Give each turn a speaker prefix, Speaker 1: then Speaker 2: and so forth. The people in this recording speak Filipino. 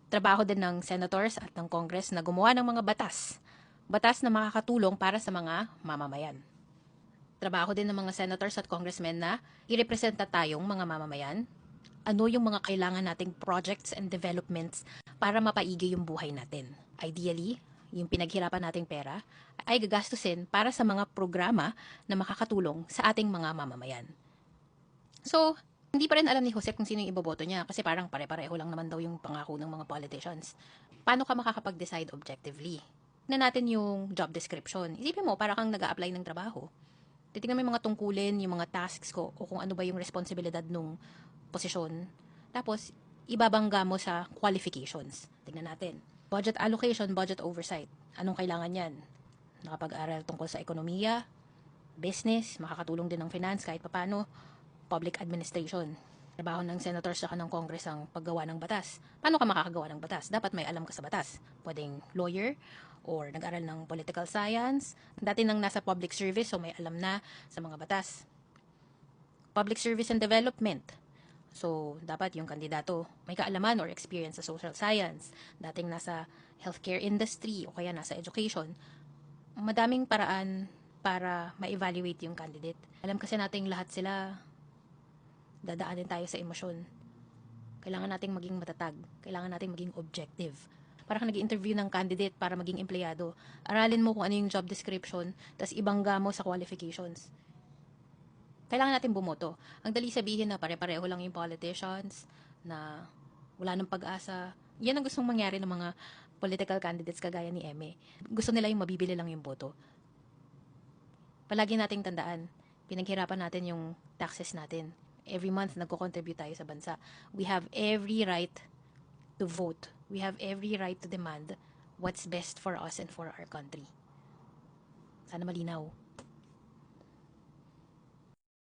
Speaker 1: Trabaho din ng senators at ng Congress na gumawa ng mga batas. Batas na makakatulong para sa mga mamamayan. Trabaho din ng mga senators at congressmen na irepresenta tayong mga mamamayan. Ano yung mga kailangan nating projects and developments para mapaigi yung buhay natin. Ideally, yung pinaghirapan nating pera ay gagastusin para sa mga programa na makakatulong sa ating mga mamamayan. So, hindi pa rin alam ni Jose kung sino yung iboboto niya kasi parang pare-pareho lang naman daw yung pangako ng mga politicians. Paano ka makakapag-decide objectively? Na natin yung job description. Isipin mo, para kang nag-a-apply ng trabaho. Titingnan mo yung mga tungkulin, yung mga tasks ko, o kung ano ba yung responsibilidad nung posisyon. Tapos, ibabangga mo sa qualifications. Tingnan natin. Budget allocation, budget oversight. Anong kailangan yan? Nakapag-aral tungkol sa ekonomiya, business, makakatulong din ng finance kahit papano, public administration. Trabaho ng senators at ng Congress ang paggawa ng batas. Paano ka makakagawa ng batas? Dapat may alam ka sa batas. Pwedeng lawyer or nag-aral ng political science. Dati nang nasa public service so may alam na sa mga batas. Public service and development. So, dapat yung kandidato may kaalaman or experience sa social science. Dating nasa healthcare industry o kaya nasa education. Madaming paraan para ma-evaluate yung candidate. Alam kasi nating lahat sila dadaanin tayo sa emosyon. Kailangan nating maging matatag. Kailangan nating maging objective. Para kang nag-interview ng candidate para maging empleyado. Aralin mo kung ano yung job description, tapos ibangga mo sa qualifications. Kailangan natin bumoto. Ang dali sabihin na pare-pareho lang yung politicians, na wala nang pag-asa. Yan ang gustong mangyari ng mga political candidates kagaya ni Eme. Gusto nila yung mabibili lang yung boto. Palagi nating tandaan, pinaghirapan natin yung taxes natin. Every month, nagko-contribute tayo sa bansa. We have every right to vote. We have every right to demand what's best for us and for our country. Sana malinaw.